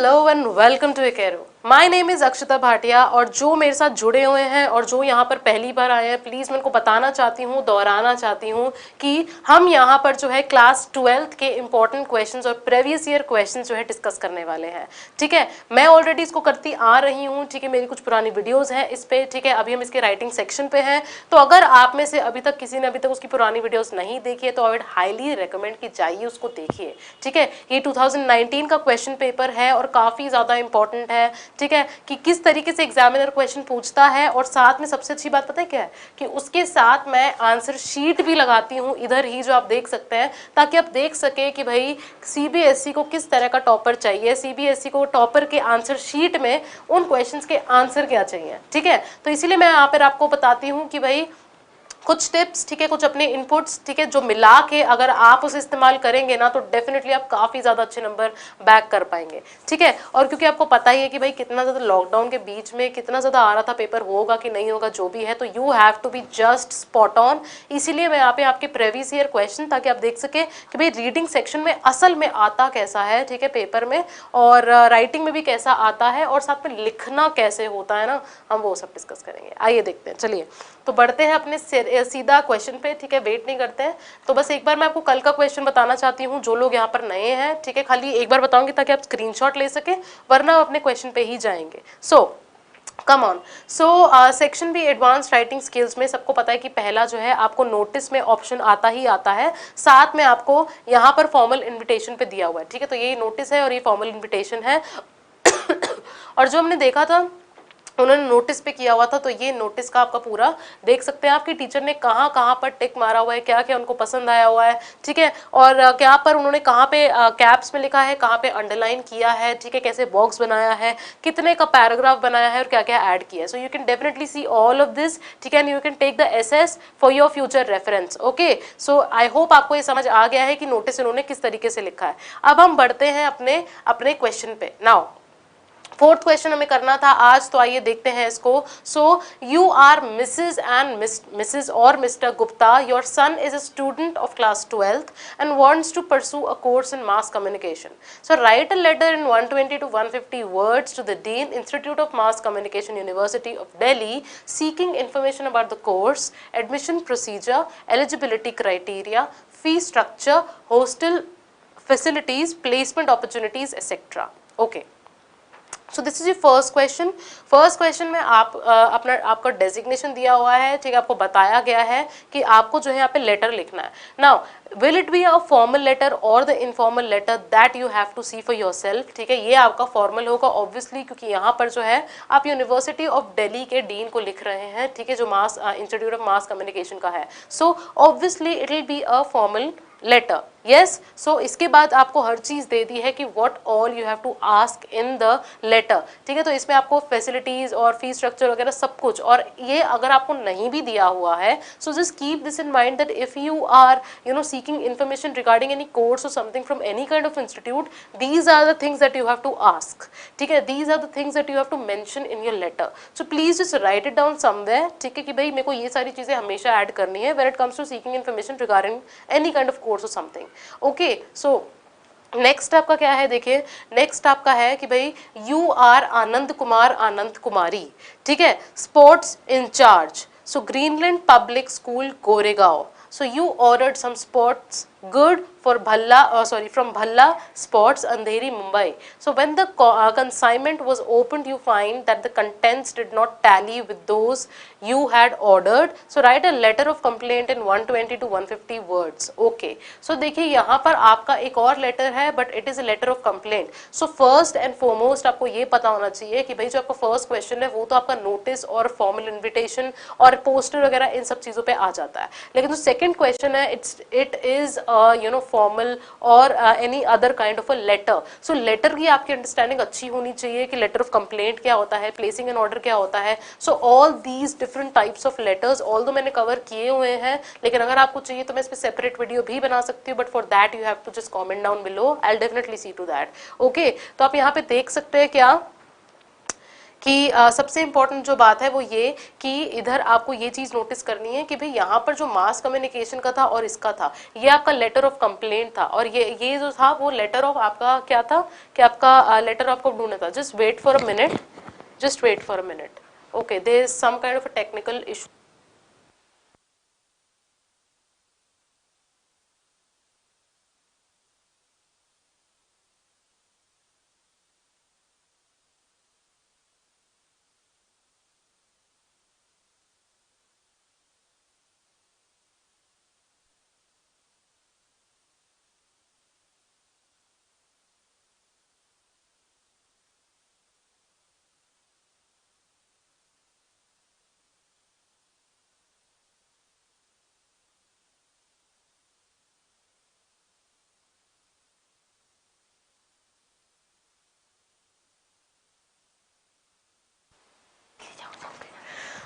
Hello and welcome to EkEdu। My name is Akshata Bhatia और जो मेरे साथ जुड़े हुए हैं और जो यहाँ पर पहली बार आए हैं, प्लीज़ मैं उनको बताना चाहती हूँ, दोहराना चाहती हूँ कि हम यहाँ पर जो है क्लास 12th के इंपॉर्टेंट क्वेश्चंस और प्रीवियस ईयर क्वेश्चंस जो है डिस्कस करने वाले हैं। ठीक है, मैं ऑलरेडी इसको करती आ रही हूँ। ठीक है, मेरी कुछ पुरानी वीडियोज़ हैं इस पर। ठीक है, अभी हम इसके राइटिंग सेक्शन पे हैं, तो अगर आप में से अभी तक किसी ने अभी तक उसकी पुरानी वीडियोज़ नहीं देखी है तो आई वुड हाईली रिकमेंड कि जाइए उसको देखिए। ठीक है, ये 2019 का क्वेश्चन पेपर है और काफ़ी ज़्यादा इंपॉर्टेंट है। ठीक है, कि किस तरीके से एग्जामिनर क्वेश्चन पूछता है, और साथ में सबसे अच्छी बात पता है क्या है कि उसके साथ मैं आंसर शीट भी लगाती हूँ इधर ही, जो आप देख सकते हैं, ताकि आप देख सके कि भाई CBSE को किस तरह का टॉपर चाहिए, CBSE को टॉपर के आंसर शीट में उन क्वेश्चंस के आंसर क्या चाहिए। ठीक है, तो इसीलिए मैं यहाँ पर आपको बताती हूँ कि भाई कुछ टिप्स, ठीक है, कुछ अपने इनपुट्स, ठीक है, जो मिला के अगर आप उसे इस्तेमाल करेंगे ना तो डेफिनेटली आप काफ़ी ज़्यादा अच्छे नंबर बैक कर पाएंगे। ठीक है, और क्योंकि आपको पता ही है कि भाई कितना ज़्यादा लॉकडाउन के बीच में कितना ज़्यादा आ रहा था पेपर होगा कि नहीं होगा जो भी है, तो you have to be just spot on. इसीलिए मैं यहाँ पे आपके प्रीवियस ईयर क्वेश्चन, ताकि आप देख सके कि भाई रीडिंग सेक्शन में असल में आता कैसा है, ठीक है, पेपर में, और राइटिंग में भी कैसा आता है, और साथ में लिखना कैसे होता है ना, हम वो सब डिस्कस करेंगे। आइए देखते हैं, चलिए तो बढ़ते हैं अपने सीधा क्वेश्चन पे। ठीक है, वेट नहीं करते हैं। तो बस एक बार मैं आपको कल का क्वेश्चन बताना चाहती हूँ, जो लोग यहाँ पर नए हैं। ठीक है, खाली एक बार बताऊंगी ताकि आप स्क्रीनशॉट ले सके, वरना अपने क्वेश्चन पे ही जाएंगे। सो कम ऑन। सो सेक्शन भी एडवांस राइटिंग स्किल्स में सबको पता है कि पहला जो है आपको नोटिस में ऑप्शन आता ही आता है, साथ में आपको यहाँ पर फॉर्मल इन्विटेशन पे दिया हुआ है। ठीक है, तो ये नोटिस है और ये फॉर्मल इन्विटेशन है। और जो हमने देखा था उन्होंने नोटिस पे किया हुआ था, तो ये नोटिस का आपका पूरा देख सकते हैं आपकी टीचर ने कहाँ कहाँ पर टिक मारा हुआ है, क्या क्या उनको पसंद आया हुआ है। ठीक है, और क्या पर उन्होंने कहाँ पे कैप्स में लिखा है, कहाँ पे अंडरलाइन किया है, ठीक है, कैसे बॉक्स बनाया है, कितने का पैराग्राफ बनाया है और क्या क्या ऐड किया है। So you can definitely see all of this. ठीक है, and you can take the access for your future reference. Okay, so I hope आपको ये समझ आ गया है कि नोटिस इन्होंने किस तरीके से लिखा है। अब हम बढ़ते हैं अपने अपने क्वेश्चन पे। नाउ फोर्थ क्वेश्चन हमें करना था आज, तो आइए देखते हैं इसको। So you are Mrs and Mrs और Mr Gupta, your son is a student of class 12th and wants to pursue a course in mass communication. So write a letter in 120 to 150 words to the Dean, Institute of Mass Communication, University of Delhi, seeking information about the course, admission procedure, eligibility criteria, fee structure, hostel facilities, placement opportunities, etc. Okay. So this is your first question. First question में आप अपना आपका designation दिया हुआ है। ठीक है, आपको बताया गया है कि आपको जो है यहाँ पे लेटर लिखना है। Now will it be a formal letter और the informal letter, that you have to see for yourself. ठीक है, ये आपका फॉर्मल होगा ऑब्वियसली, क्योंकि यहाँ पर जो है आप यूनिवर्सिटी ऑफ दिल्ली के डीन को लिख रहे हैं। ठीक है, जो mass institute of mass communication का है। So obviously it will be a formal letter. Yes, so इसके बाद आपको हर चीज दे दी है कि what all you have to ask in the letter. ठीक है, तो इसमें आपको फैसिलिटीज और फी स्ट्रक्चर वगैरह सब कुछ, और ये अगर आपको नहीं भी दिया हुआ है, so just keep this in mind that if you are seeking information regarding any course or something from any kind of institute, these are the things that you have to ask. ठीक है, these are the things that you have to mention in your letter. So please just write it down somewhere. ठीक है, कि भाई मेरे को ये सारी चीजें हमेशा ऐड करनी है when it comes to seeking information regarding any kind of course or something. Okay, so next आपका क्या है, देखिए नेक्स्ट आपका है कि भाई यू आर आनंद कुमार आनंद कुमारी, ठीक है, sports incharge, so Greenland public school Goregaon. So you ordered some sports good for Bhalla, from Bhalla Sports, Andheri, Mumbai. So when the consignment was opened, you find that the contents did not tally with those you had ordered. So write a letter of complaint in 120 to 150 words. Okay. So देखिए यहाँ पर आपका एक और letter है, but it is a letter of complaint. So first and foremost आपको ये पता होना चाहिए कि भाई जो आपका फर्स्ट क्वेश्चन है वो तो आपका नोटिस और फॉर्मल इन्विटेशन और पोस्टर वगैरह इन सब चीजों पे आ जाता है, लेकिन जो सेकंड क्वेश्चन है इट इज फॉर्मल और any other kind of a letter. So letter की आपकी अंडरस्टैंडिंग अच्छी होनी चाहिए कि लेटर ऑफ कंप्लेंट क्या होता है, प्लेसिंग एन ऑर्डर क्या होता है। So all these different types of letters all दो मैंने कवर किए हुए हैं, लेकिन अगर आपको चाहिए तो मैं इस पर सेपरेट वीडियो भी बना सकती हूँ, but for that you have to just comment down below, I will definitely see to that. Okay, तो आप यहाँ पे देख सकते हैं क्या कि सबसे इम्पोर्टेंट जो बात है वो ये कि इधर आपको ये चीज नोटिस करनी है कि भाई यहाँ पर जो मास कम्युनिकेशन का था और इसका था, ये आपका लेटर ऑफ कंप्लेंट था, और ये जो था वो लेटर ऑफ आपका क्या था कि आपका लेटर आपको ढूंढना था. Just wait for a minute, just wait for a minute. Okay, there is some kind of a technical issue.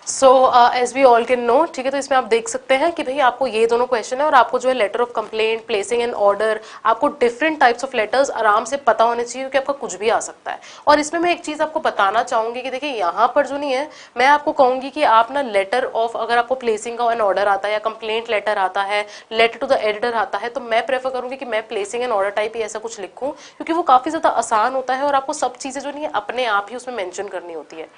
So as we all can know, ठीक है, तो इसमें आप देख सकते हैं कि भाई आपको ये दोनों क्वेश्चन है और आपको जो है letter of complaint, placing an order, आपको डिफरेंट टाइप्स ऑफ लेटर्स आराम से पता होने चाहिए क्योंकि आपका कुछ भी आ सकता है. और इसमें मैं एक चीज आपको बताना चाहूंगी कि देखिए यहाँ पर जो नहीं है, मैं आपको कहूंगी कि आप ना लेटर ऑफ, अगर आपको प्लेसिंग का एन ऑर्डर आता है या कंप्लेंट लेटर आता है, लेटर टू द एडिटर आता है, तो मैं प्रेफर करूंगी कि मैं प्लेसिंग एन ऑर्डर टाइप ही ऐसा कुछ लिखूं क्योंकि वो काफी ज्यादा आसान होता है और आपको सब चीजें जो नहीं है अपने आप ही उसमें मेंशन करनी होती है.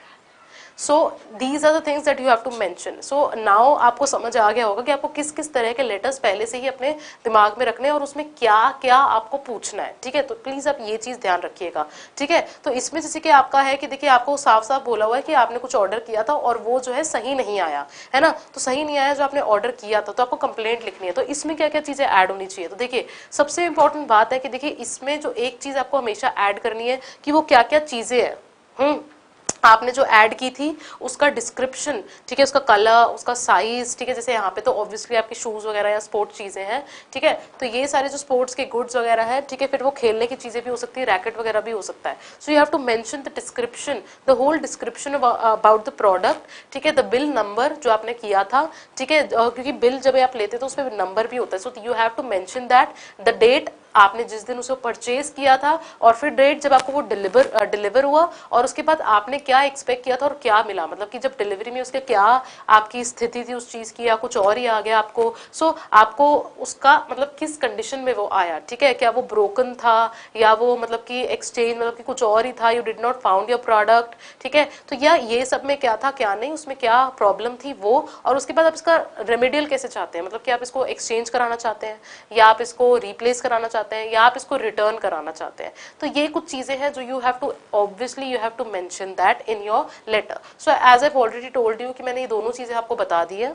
So these are the things that you have to mention. So now आपको समझ आ गया होगा कि आपको किस किस तरह के लेटर्स पहले से ही अपने दिमाग में रखने हैं और उसमें क्या क्या आपको पूछना है. ठीक है, तो प्लीज आप ये चीज ध्यान रखिएगा. ठीक है, तो इसमें जैसे कि आपका है कि देखिए आपको साफ साफ बोला हुआ है कि आपने कुछ ऑर्डर किया था और वो जो है सही नहीं आया है ना, तो सही नहीं आया जो आपने ऑर्डर किया था, तो आपको कंप्लेंट लिखनी है. तो इसमें क्या क्या चीजें ऐड होनी चाहिए, तो देखिए सबसे इंपॉर्टेंट बात है कि देखिए इसमें जो एक चीज आपको हमेशा ऐड करनी है कि वो क्या क्या चीजें हैं आपने जो ऐड की थी उसका डिस्क्रिप्शन, ठीक है, उसका कलर, उसका साइज. ठीक है, जैसे यहाँ पे तो ऑब्वियसली आपके शूज वगैरह या स्पोर्ट्स चीजें हैं. ठीक है, तो ये सारे जो स्पोर्ट्स के गुड्स वगैरह है, ठीक है, फिर वो खेलने की चीजें भी हो सकती है, रैकेट वगैरह भी हो सकता है. So you have to mention the description, the whole description about the product. ठीक है, द बिल नंबर जो आपने किया था. ठीक है, क्योंकि बिल जब आप लेते तो उसमें नंबर भी होता है. So you have to mention that, the date आपने जिस दिन उसे परचेज किया था, और फिर डेट जब आपको वो डिलीवर हुआ, और उसके बाद आपने क्या एक्सपेक्ट किया था और क्या मिला, मतलब कि जब डिलीवरी में उसके क्या आपकी स्थिति थी उस चीज की, या कुछ और ही आ गया आपको. सो आपको उसका मतलब किस कंडीशन में वो आया. ठीक है, क्या वो ब्रोकन था या वो मतलब कि एक्सचेंज, मतलब कि कुछ और ही था, you did not found your product. ठीक है, तो या ये सब में क्या था क्या नहीं, उसमें क्या प्रॉब्लम थी वो, और उसके बाद आप इसका रेमेडियल कैसे चाहते हैं, मतलब कि आप इसको एक्सचेंज कराना चाहते हैं या आप इसको रिप्लेस कराना चाहते हैं या आप इसको रिटर्न कराना चाहते हैं. तो ये कुछ चीजें हैं जो you have to obviously you have to mention that in your letter. So as I already told you कि मैंने ये दोनों चीजें आपको बता दी है.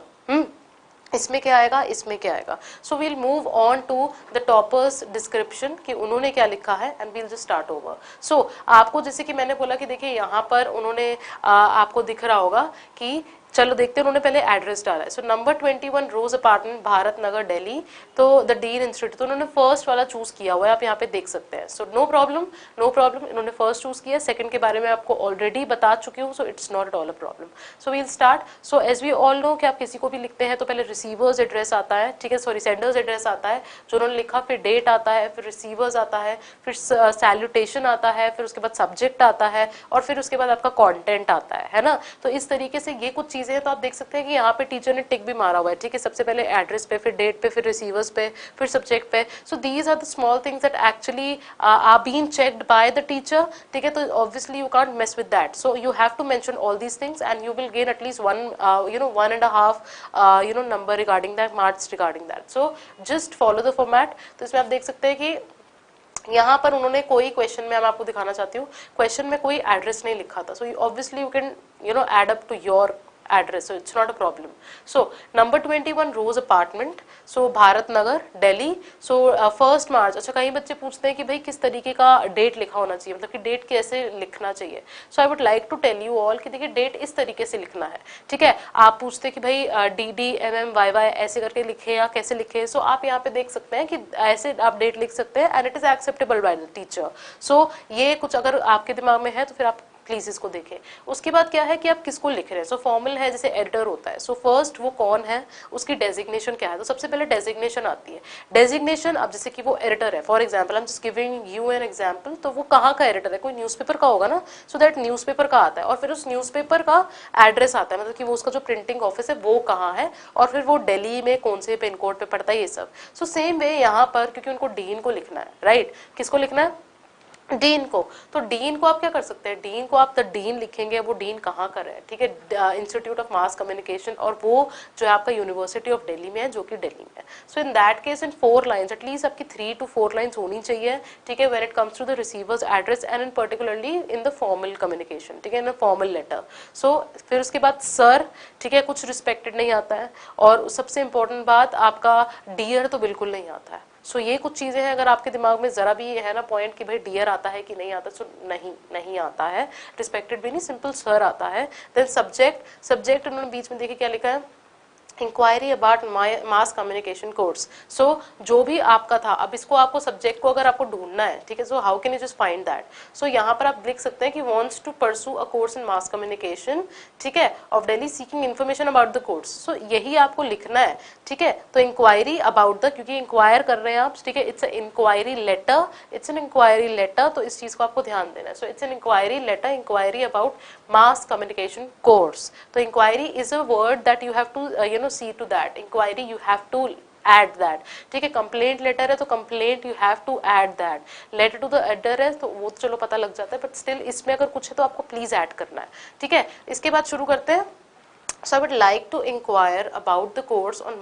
इसमें क्या आएगा, इसमें क्या आएगा. So we'll move on to the toppers description कि उन्होंने क्या लिखा है, and we'll just start over. So आपको जैसे कि मैंने बोला कि देखिए यहाँ पर उन्होंने आपको दिख रहा होगा कि चलो देखते हैं उन्होंने पहले एड्रेस डाला है. सो नंबर 21 रोज अपार्टमेंट, भारत नगर, दिल्ली. तो द डीन इंस्टीट्यूट, तो उन्होंने फर्स्ट वाला चूज किया हुआ है, आप यहाँ पे देख सकते हैं. So no problem, no problem, इन्होंने फर्स्ट चूज किया. सेकंड के बारे में आपको ऑलरेडी बता चुकी हूँ, so it's not at all a problem. So we'll start. So as we all know कि आप किसी को भी लिखते हैं तो पहले रिसीवर्स एड्रेस आता है, ठीक है, सॉरी सेंडर्स एड्रेस आता है जो उन्होंने लिखा, फिर डेट आता है, फिर रिसीवर्स आता है, फिर सैल्यूटेशन आता है, फिर उसके बाद सब्जेक्ट आता है, और फिर उसके बाद आपका कॉन्टेंट आता है ना. तो इस तरीके से ये कुछ चीजें हैं. तो आप देख सकते हैं कि यहाँ पे टीचर ने टिक भी मारा हुआ है. ठीक है, सबसे पहले एड्रेस पे, फिर डेट पे, फिर रिसीवर्स पे, फिर सब्जेक्ट पे. So these are the small things that actually are being checked by the teacher. ठीक है, तो obviously you can't mess with that. So you have to mention all these things and you will gain at least 1.5 number regarding that, marks regarding that. So just follow the format. तो इसमें आप देख सकते हैं कि यहाँ पर उन्होंने कोई क्वेश्चन में, मैं आपको दिखाना चाहती हूँ, क्वेश्चन में कोई एड्रेस नहीं लिखा था. So obviously you can add up to your address, so it's not a problem. So number 21 Rose Apartment, so Bharat Nagar, Delhi. So 1st March. अच्छा, कई बच्चे पूछते हैं कि भाई किस तरीके का डेट लिखा होना चाहिए, मतलब कि डेट कैसे लिखना चाहिए. So I would like to tell you all कि देखिए डेट इस तरीके से लिखना है. ठीक है, आप पूछते हैं कि भाई DDMMYY ऐसे करके लिखे या कैसे लिखे. सो आप यहाँ पे देख सकते हैं कि ऐसे आप डेट लिख सकते हैं and it is acceptable by the teacher. So ये कुछ अगर आपके दिमाग में है तो फिर आप प्लीज इसको देखें। उसके बाद क्या है कि आप किसको लिख रहे हैं। सो फॉर्मल है, जैसे एडिटर होता है। सो फर्स्ट वो कौन है, उसकी डेजिग्नेशन क्या है, तो सबसे पहले डेजिग्नेशन आती है। डेजिग्नेशन, अब जैसे कि वो एडिटर है, for example I am just giving you an example, तो वो कहाँ का एडिटर है, कोई न्यूज़पेपर का होगा ना, सो दैट न्यूज़पेपर का आता है। और फिर उस न्यूज़पेपर का एड्रेस आता है, मतलब कि वो उसका जो प्रिंटिंग ऑफिस है वो कहाँ है, और फिर वो दिल्ली में कौन से पिन कोड पे पड़ता है, ये सब। सो सेम वे यहाँ पर, क्योंकि उनको डीन को लिखना है, राइट, किसको लिखना है, डीन को। तो डीन को आप क्या कर सकते हैं, डीन को आप द डीन लिखेंगे, वो डीन कहाँ कर है, ठीक है, इंस्टीट्यूट ऑफ मास कम्युनिकेशन, और वो जो है आपका यूनिवर्सिटी ऑफ दिल्ली में है, जो कि दिल्ली में है। So in that case in 4 lines at least आपकी 3 to 4 लाइन्स होनी चाहिए, ठीक है, when it comes to the receiver's address and in particularly in the formal communication, ठीक है, इन फॉर्मल लेटर। सो फिर उसके बाद सर, ठीक है, कुछ रिस्पेक्टेड नहीं आता है, और सबसे इंपॉर्टेंट बात आपका डियर तो बिल्कुल नहीं आता है। सो ये कुछ चीजें हैं, अगर आपके दिमाग में जरा भी है ना पॉइंट कि भाई डियर आता है कि नहीं आता, सो नहीं आता है, रिस्पेक्टेड भी नहीं, सिंपल सर आता है। देन सब्जेक्ट उन्होंने बीच में देखिए क्या लिखा है, inquiry about mass communication course. So जो भी आपका था, अब इसको आपको सब्जेक्ट को अगर आपको ढूंढना है, ठीक है, so how can you just find that. So यहाँ पर आप लिख सकते हैं कि wants to pursue a course in mass communication, ठीक है, of Delhi, seeking information about the course. So यही आपको लिखना है, ठीक है। तो इंक्वायरी अबाउट द, क्योंकि इंक्वायर कर रहे हैं आप, ठीक है, it's inquiry letter, it's an inquiry letter, तो इस चीज को आपको ध्यान देना है। सो it's an inquiry letter, inquiry about mass communication course. तो inquiry is a word that you have to see to that, inquiry you have to add that, ठीक है। कंप्लेंट लेटर है तो complaint you have to add that, letter to the editor है तो वो चलो पता लग जाता है, बट स्टिल इसमें अगर कुछ है तो आपको प्लीज ऐड करना है, ठीक है। इसके बाद शुरू करते हैं। So I would like to inquire about the course on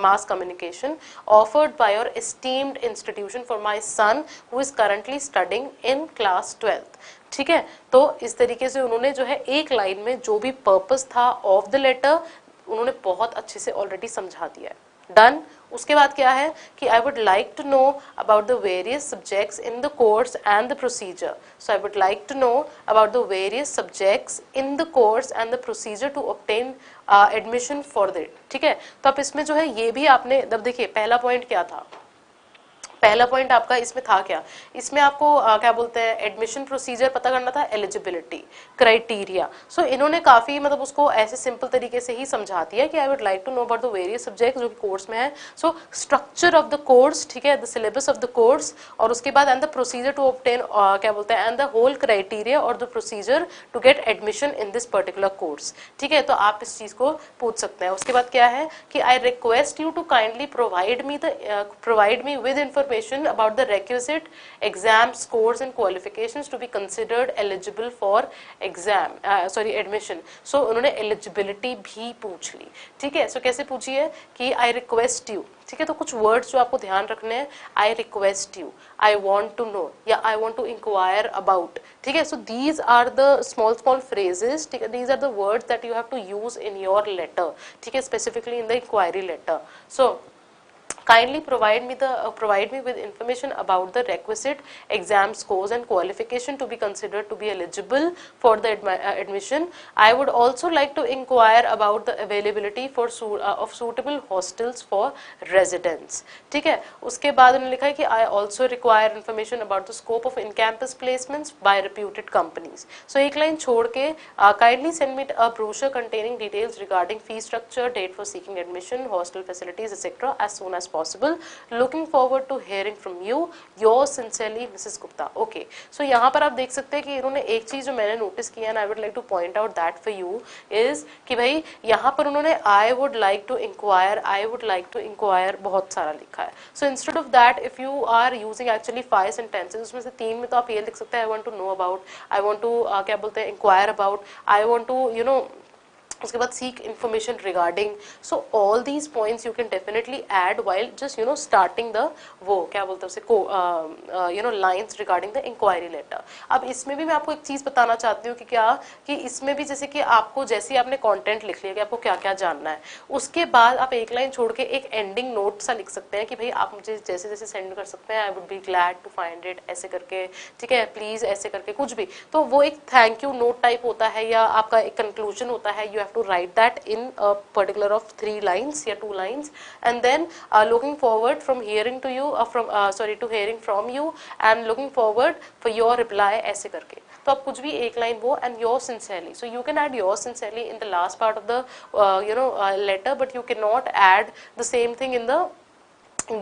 mass communication offered by your esteemed institution for my son who is currently studying in class 12th, ठीक है। तो इस तरीके से उन्होंने जो है एक लाइन में जो भी पर्पस था ऑफ द लेटर उन्होंने बहुत अच्छे से ऑलरेडी समझा दिया है। डन। उसके बाद क्या है कि I would like to know about the various subjects in the course and the procedure. So I would like to know about the various subjects in the course and the procedure to obtain admission for that, ठीक है। तो अब इसमें जो है ये भी आपने, अब देखिए पहला पॉइंट क्या था, पहला पॉइंट आपका इसमें था क्या, इसमें आपको क्या बोलते हैं, एडमिशन प्रोसीजर पता करना था, एलिजिबिलिटी क्राइटेरिया। सो इन्होंने काफी मतलब उसको ऐसे सिंपल तरीके से ही समझा दिया कि I would like to know about the various subject जो कि कोर्स में है। So structure of the course, ठीक है, the syllabus of the course, और उसके बाद and the procedure to obtain क्या बोलते हैं, एंड द होल क्राइटेरिया और the procedure to get admission in this particular course, ठीक है। तो आप इस चीज को पूछ सकते हैं। उसके बाद क्या है कि I request you to kindly provide me with information about the requisite exam scores and qualifications to be considered eligible for admission। So उन्होंने eligibility भी पूछ ली, ठीक है। So कैसे पूछी है कि I request you, ठीक है। तो कुछ words जो आपको ध्यान रखने हैं, I request you, I want to know या I want to inquire about, ठीक है। So these are the small phrases, ठीक है, these are the words that you have to use in your letter, ठीक है, specifically in the inquiry letter। So kindly provide me with information about the requisite exam scores and qualification to be considered to be eligible for the admission। I would also like to inquire about the availability of suitable hostels for residents, ठीक है। उसके बाद उन्होंने लिखा है कि I also require information about the scope of in-campus placements by reputed companies। So एक line छोड़ के kindly send me a brochure containing details regarding fee structure, date for seeking admission, hostel facilities, etc. as soon as possible। Looking forward to hearing from you, yours sincerely Mrs. Gupta। Okay, so यहाँ पर आप देख सकते हैं कि इन्होंने एक चीज जो मैंने नोटिस किया and I would like to point out that for you is कि भाई यहाँ पर उन्होंने I would like to inquire बहुत सारा लिखा है। So instead of that, if you are using actually 5 sentences, उसमें से 3 में तो आप ये लिख सकते हैं I want to know about, I want to क्या बोलते हैं inquire about, I want to उसके बाद seek information regarding। so all these points you can definitely add while just starting the वो क्या बोलते हैं उसे को lines regarding the inquiry letter। अब इसमें भी मैं आपको एक चीज बताना चाहती हूँ कि क्या कि इसमें भी जैसे कि आपको जैसे ही आपने कंटेंट लिख लिया कि आपको क्या क्या जानना है, उसके बाद आप एक लाइन छोड़ के एक एंडिंग नोट सा लिख सकते हैं कि भाई आप मुझे जैसे जैसे सेंड कर सकते हैं, I would be glad to find it, ऐसे करके, ठीक है, प्लीज ऐसे करके कुछ भी। तो वो एक थैंक यू नोट टाइप होता है या आपका एक कंक्लूजन होता है, you have to write that in a particular of 3 lines या 2 lines, and then looking forward from hearing to you to hearing from you and looking forward for your reply ऐसे करके. तो आप कुछ भी एक लाइन वो and yours sincerely. So you can add yours sincerely in the last part of the letter, but you cannot add the same thing in the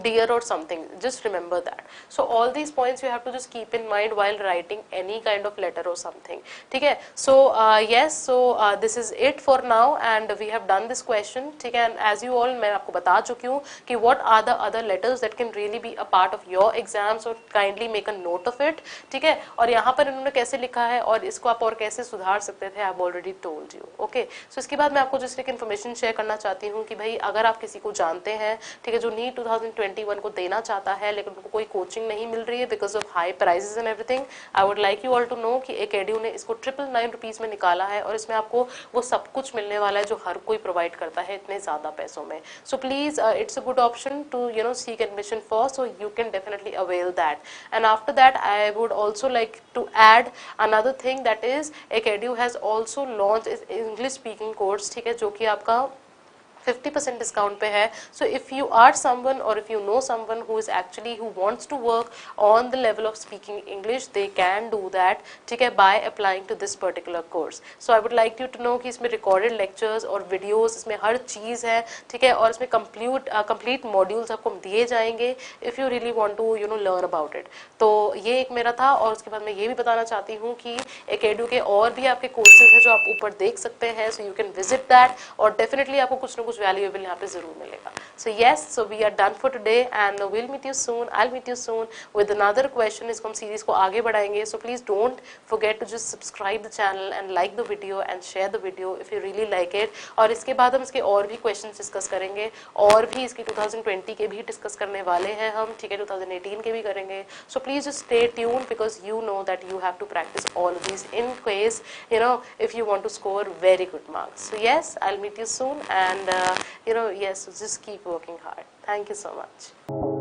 dear or something. Just remember that. So all these points you have to just keep in mind while writing any kind of letter or something. ठीक है? So yes, so this is it for now and we have done this question. ठीक है? And as you all, मैं आपको बता चुकी हूँ कि what are the other letters that can really be a part of your exam, so kindly make a note of it. ठीक है? और यहाँ पर इन्होंने कैसे लिखा है और इसको आप और कैसे सुधार सकते थे, I've already told you. Okay? So इसके बाद मैं आपको just एक information share करना चाहती हूँ कि भाई अगर आप किसी को जानते हैं, ठीक है, जो NEET 2021 को देना चाहता है लेकिन उनको कोई कोचिंग नहीं मिल रही है because of high prices and everything, I would like you all to know कि EkEdu ने इसको 999 रुपीज में निकाला है और इसमें आपको वो सब कुछ मिलने वाला है जो हर कोई प्रोवाइड करता है इतने ज्यादा पैसों में. So please it's a good option to seek admission for, so you can definitely avail that. And after that I would also like to add another thing, that is EkEdu has also launch English speaking course, ठीक है, जो कि आपका 50% discount पे है. So if you are someone और if you know someone who is actually who wants to work on the level of speaking English, they can do that, ठीक है, by applying to this particular course. So I would like you to know कि इसमें recorded lectures और videos, इसमें हर चीज़ है, ठीक है, और इसमें कंप्लीट मॉड्यूल्स आपको दिए जाएंगे if you really want to learn about it. तो ये एक मेरा था. और उसके बाद मैं ये भी बताना चाहती हूँ कि EkEdu के और भी आपके कोर्सेज हैं जो आप ऊपर देख सकते हैं. So you can visit that और डेफिनेटली आपको कुछ ना कुछ वैल्यूएबल यहाँ पे जरूर मिलेगा. So yes, so we are done for today and will meet you soon. I will meet you soon with another question. इसको हम सीरीज को आगे बढ़ाएंगे. So please don't forget to just subscribe the channel and like the video and share the video if you really like it. और इसके बाद हम इसके और भी क्वेश्चन डिस्कस करेंगे और भी इसके 2020 के भी डिस्कस करने वाले हैं हम, ठीक है, 2018 के भी करेंगे. So please just stay tuned because you know that you have to practice all of these in case if you want to score very good marks. So yes, I'll meet you soon and yes, so just keep working hard. Thank you so much.